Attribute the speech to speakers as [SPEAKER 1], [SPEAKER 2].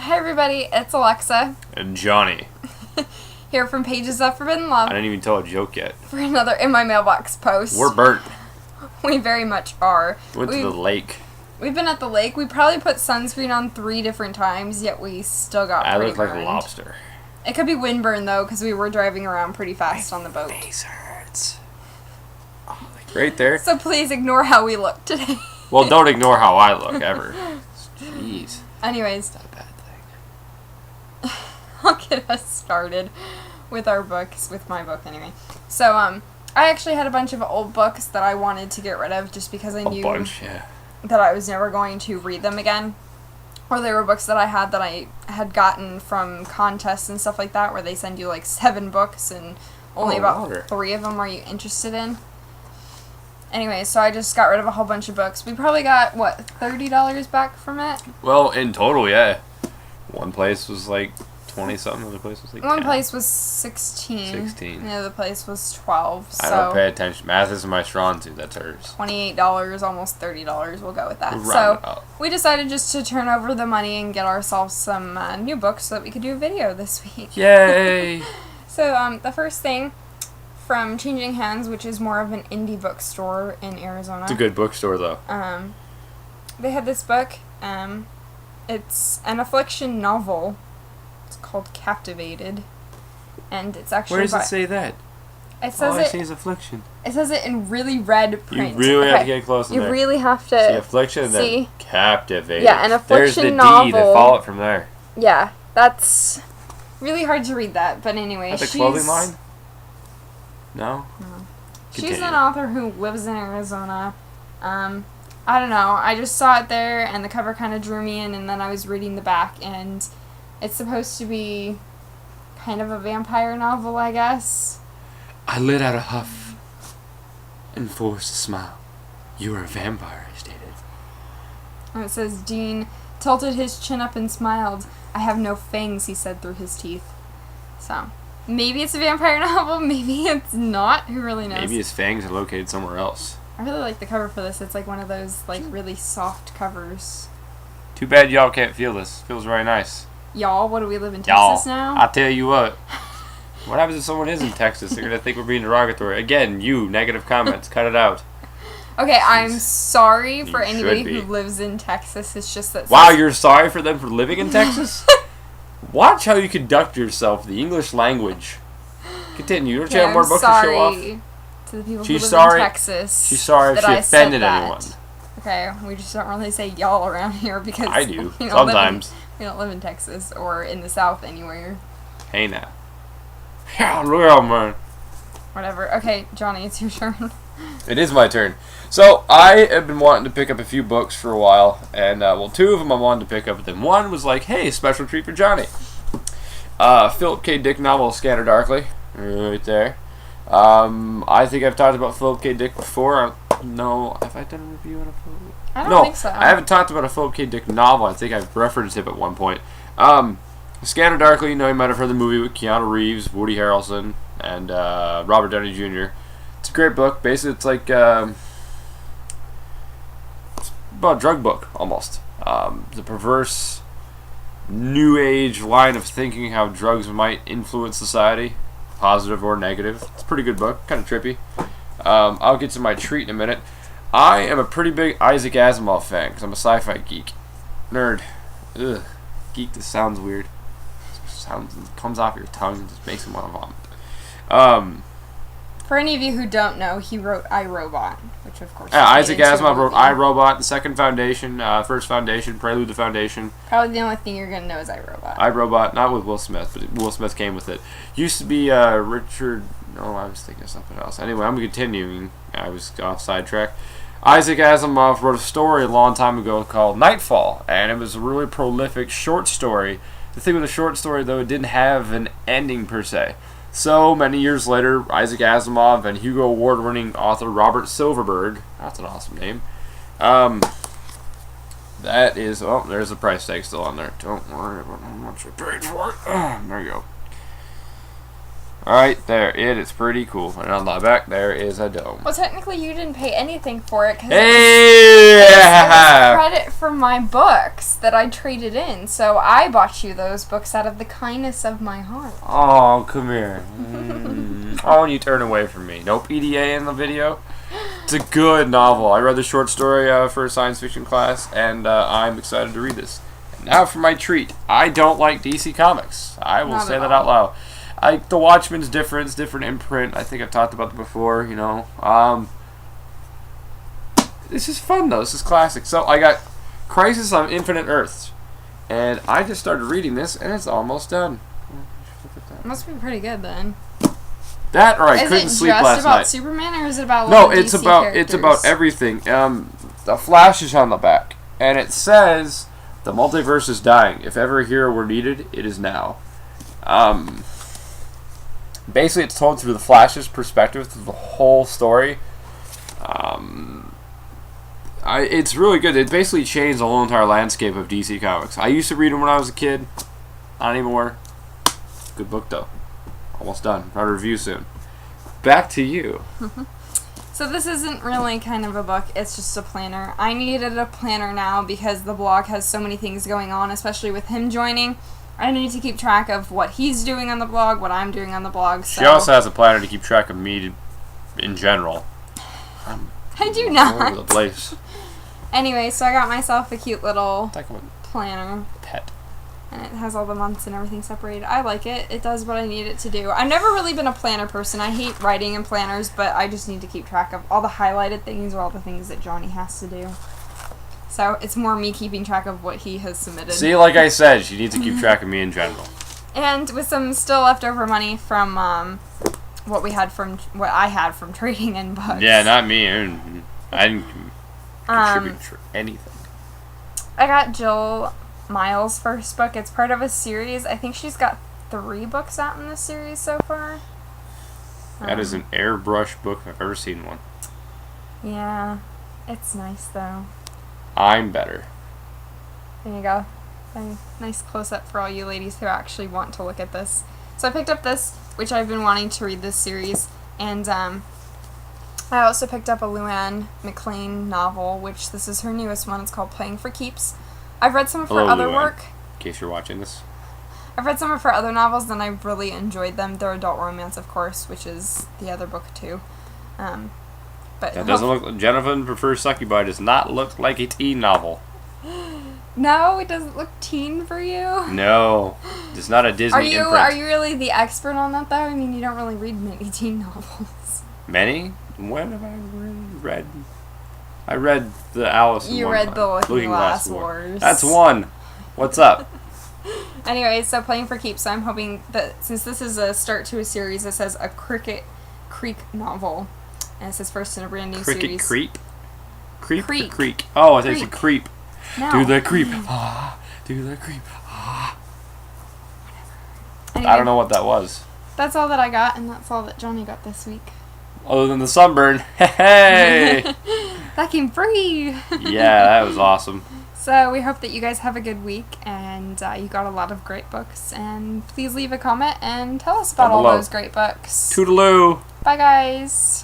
[SPEAKER 1] Hi everybody, it's Alexa.
[SPEAKER 2] And Johnny.
[SPEAKER 1] Here from Pages of Forbidden Love.
[SPEAKER 2] I didn't even tell a joke yet.
[SPEAKER 1] For another In My Mailbox post.
[SPEAKER 2] We're burnt.
[SPEAKER 1] We very much are.
[SPEAKER 2] Went to the lake.
[SPEAKER 1] We've been at the lake. We probably put sunscreen on 3 different times, yet we still got
[SPEAKER 2] I
[SPEAKER 1] pretty
[SPEAKER 2] look like
[SPEAKER 1] burned.
[SPEAKER 2] a lobster.
[SPEAKER 1] It could be windburn though, because we were driving around pretty fast on the boat.
[SPEAKER 2] Face hurts. Oh, like right there.
[SPEAKER 1] So please ignore how we look today.
[SPEAKER 2] Well, don't ignore how I look, ever. Jeez.
[SPEAKER 1] Anyways.
[SPEAKER 2] It's not a bad thing.
[SPEAKER 1] I'll get us started with our books, with my book anyway. So, I actually had a bunch of old books that I wanted to get rid of just because I knew that I was never going to read them again. Or they were books that I had gotten from contests and stuff like that, where they send you like 7 books and only about 3 of them are you interested in. Anyway, so I just got rid of a whole bunch of books. We probably got, what, $30 back from it?
[SPEAKER 2] Well, in total, yeah. One place was like 20-something, the other place was like 10.
[SPEAKER 1] One place was 16.
[SPEAKER 2] 16.
[SPEAKER 1] And the other place was 12. So
[SPEAKER 2] I don't pay attention. Math isn't my strong suit, that's hers.
[SPEAKER 1] $28, almost $30, we'll go with that.
[SPEAKER 2] We'll round
[SPEAKER 1] so
[SPEAKER 2] it up.
[SPEAKER 1] we decided just to turn over the money and get ourselves some new books so that we could do a video this week.
[SPEAKER 2] Yay!
[SPEAKER 1] So the first thing from Changing Hands, which is more of an indie bookstore in Arizona.
[SPEAKER 2] It's a good bookstore, though.
[SPEAKER 1] They had this book. It's an affliction novel. It's called Captivated, and it's actually.
[SPEAKER 2] Where does it say that?
[SPEAKER 1] It says
[SPEAKER 2] All I see is affliction.
[SPEAKER 1] It says it in really red print.
[SPEAKER 2] You really have to get close to
[SPEAKER 1] You
[SPEAKER 2] there.
[SPEAKER 1] really have to
[SPEAKER 2] see affliction and then captivated.
[SPEAKER 1] Yeah, an affliction
[SPEAKER 2] There's the
[SPEAKER 1] novel.
[SPEAKER 2] D that follow it from there.
[SPEAKER 1] Yeah, that's really hard to read that, but anyway,
[SPEAKER 2] That's a clothing line? No?
[SPEAKER 1] No.
[SPEAKER 2] Continue.
[SPEAKER 1] She's an author who lives in Arizona. I don't know. I just saw it there, and the cover kind of drew me in, and then I was reading the back, and it's supposed to be kind of a vampire novel, I guess.
[SPEAKER 2] I let out a huff and forced a smile. You are a vampire, I stated.
[SPEAKER 1] And it says, Dean tilted his chin up and smiled. I have no fangs, he said through his teeth. So, maybe it's a vampire novel, maybe it's not. Who really knows?
[SPEAKER 2] Maybe his fangs are located somewhere else.
[SPEAKER 1] I really like the cover for this. It's like one of those like really soft covers.
[SPEAKER 2] Too bad y'all can't feel this. Feels very nice.
[SPEAKER 1] Y'all, what do we live in Texas now?
[SPEAKER 2] I tell you what. What happens if someone is in Texas? They're going to think we're being derogatory. Again, you, negative comments. Cut it out.
[SPEAKER 1] Okay, I'm sorry for
[SPEAKER 2] You
[SPEAKER 1] anybody
[SPEAKER 2] should be.
[SPEAKER 1] who lives in Texas. It's just that...
[SPEAKER 2] Wow, you're sorry for them for living in Texas? Watch how you conduct yourself, the English language. Continue. Don't you have more books to show off?
[SPEAKER 1] To the people
[SPEAKER 2] She's
[SPEAKER 1] who live
[SPEAKER 2] sorry.
[SPEAKER 1] in Texas.
[SPEAKER 2] She's sorry if
[SPEAKER 1] that
[SPEAKER 2] she
[SPEAKER 1] I said
[SPEAKER 2] offended
[SPEAKER 1] that.
[SPEAKER 2] anyone.
[SPEAKER 1] Okay, we just don't really say y'all around here because...
[SPEAKER 2] I do.
[SPEAKER 1] we don't
[SPEAKER 2] Sometimes.
[SPEAKER 1] we don't live in Texas or in the South anywhere.
[SPEAKER 2] Hey now. Yeah, real man.
[SPEAKER 1] Whatever. Okay, Johnny, it's your turn.
[SPEAKER 2] It is my turn. So, I have been wanting to pick up a few books for a while, and, 2 of them I wanted to pick up, but then one was like, hey, special treat for Johnny. Philip K. Dick novel, Scanner Darkly, right there. I think I've talked about Philip K. Dick before. No, have I done a review on a Philip?
[SPEAKER 1] I don't think so.
[SPEAKER 2] I haven't talked about a Philip K. Dick novel. I think I've referenced it at one point. Scanner Darkly, you know, you might have heard the movie with Keanu Reeves, Woody Harrelson, and Robert Downey Jr. It's a great book. Basically, it's like it's about a drug book, almost. The perverse new age line of thinking how drugs might influence society, positive or negative. It's a pretty good book, kind of trippy. I'll get to my treat in a minute. I am a pretty big Isaac Asimov fan because I'm a sci-fi geek. Nerd. Ugh. Geek, this sounds weird. Comes off your tongue and just makes me want to vomit.
[SPEAKER 1] For any of you who don't know, he wrote I, Robot, which of course...
[SPEAKER 2] Isaac Asimov wrote I, Robot, The Second Foundation, First Foundation, Prelude to Foundation.
[SPEAKER 1] Probably the only thing you're going to know is I, Robot.
[SPEAKER 2] I, Robot, not with Will Smith, but Will Smith came with it. Used to be Richard... No, I was thinking of something else. Anyway, I'm continuing. I was off sidetrack. Isaac Asimov wrote a story a long time ago called Nightfall, and it was a really prolific short story. The thing with a short story, though, it didn't have an ending per se. So, many years later, Isaac Asimov and Hugo Award-winning author Robert Silverberg, that's an awesome name, that is, oh, there's the price tag still on there. Don't worry about how much I paid for it. There you go. Right there, it is pretty cool. And on the back there is a dome.
[SPEAKER 1] Well, technically you didn't pay anything for it because
[SPEAKER 2] Hey!
[SPEAKER 1] it was credit for my books that I traded in. So I bought you those books out of the kindness of my heart.
[SPEAKER 2] Oh, come here. Oh, and you turn away from me. No PDA in the video. It's a good novel. I read the short story for a science fiction class, and I'm excited to read this. And now for my treat. I don't like DC Comics. I will say that out loud. The Watchmen's different. It's different imprint. I think I've talked about it before, you know. This is fun, though. This is classic. So I got Crisis on Infinite Earths. And I just started reading this, and it's almost done.
[SPEAKER 1] It must be pretty good, then.
[SPEAKER 2] That, or I couldn't sleep last night.
[SPEAKER 1] Is it just about Superman, or is it about
[SPEAKER 2] No,
[SPEAKER 1] it's
[SPEAKER 2] DC
[SPEAKER 1] about
[SPEAKER 2] characters? It's about everything. The Flash is on the back, and it says the multiverse is dying. If ever a hero were needed, it is now. Basically, it's told through the Flash's perspective through the whole story. It's really good. It basically changed the whole entire landscape of DC Comics. I used to read them when I was a kid. Not anymore. Good book, though. Almost done. Write a review soon. Back to you.
[SPEAKER 1] So this isn't really kind of a book. It's just a planner. I needed a planner now because the blog has so many things going on, especially with him joining. I need to keep track of what he's doing on the blog, what I'm doing on the blog. So.
[SPEAKER 2] She also has a planner to keep track of me in general.
[SPEAKER 1] I do not.
[SPEAKER 2] All over the place.
[SPEAKER 1] Anyway, so I got myself a cute little planner.
[SPEAKER 2] Pet.
[SPEAKER 1] And it has all the months and everything separated. I like it. It does what I need it to do. I've never really been a planner person. I hate writing in planners, but I just need to keep track of all the highlighted things or all the things that Johnny has to do. So it's more me keeping track of what he has submitted.
[SPEAKER 2] See, like I said, she needs to keep track of me in general.
[SPEAKER 1] And with some still leftover money from what I had from trading in books.
[SPEAKER 2] Yeah, not me. I didn't contribute for anything.
[SPEAKER 1] I got Jill Miles' first book. It's part of a series. I think she's got 3 books out in this series so far.
[SPEAKER 2] That is an airbrush book if I've ever seen one.
[SPEAKER 1] Yeah, it's nice though.
[SPEAKER 2] I'm better.
[SPEAKER 1] There you go. Nice close-up for all you ladies who actually want to look at this. So I picked up this, which I've been wanting to read this series, and I also picked up a Luann McLean novel, which this is her newest one. It's called Playing for Keeps. I've read some of her other work.
[SPEAKER 2] In case you're watching this.
[SPEAKER 1] I've read some of her other novels, and I've really enjoyed them. They're adult romance, of course, which is the other book, too. But
[SPEAKER 2] that doesn't look... Jennifer Prefers Succubi does not look like a teen novel.
[SPEAKER 1] No, it doesn't look teen for you?
[SPEAKER 2] No. It's not a Disney imprint.
[SPEAKER 1] Are you really the expert on that, though? I mean, you don't really read many teen novels.
[SPEAKER 2] Many? When have I read? I read the Alice in
[SPEAKER 1] You read the Looking Glass Wars.
[SPEAKER 2] That's one. What's up?
[SPEAKER 1] Anyway, so Playing for Keeps. So I'm hoping that since this is a start to a series, it says a Cricket Creek novel. And it says first in a brand new series.
[SPEAKER 2] Cricket Creek?
[SPEAKER 1] Creek.
[SPEAKER 2] Creek. Oh, I thought you said creep.
[SPEAKER 1] No.
[SPEAKER 2] Do the creep. Ah. Do the creep. Ah.
[SPEAKER 1] Anyway,
[SPEAKER 2] I don't know what that was.
[SPEAKER 1] That's all that I got, and that's all that Johnny got this week.
[SPEAKER 2] Other than the sunburn. Hey!
[SPEAKER 1] That came free!
[SPEAKER 2] Yeah, that was awesome.
[SPEAKER 1] So we hope that you guys have a good week, and you got a lot of great books. And please leave a comment and tell us about all those great books.
[SPEAKER 2] Toodaloo!
[SPEAKER 1] Bye, guys!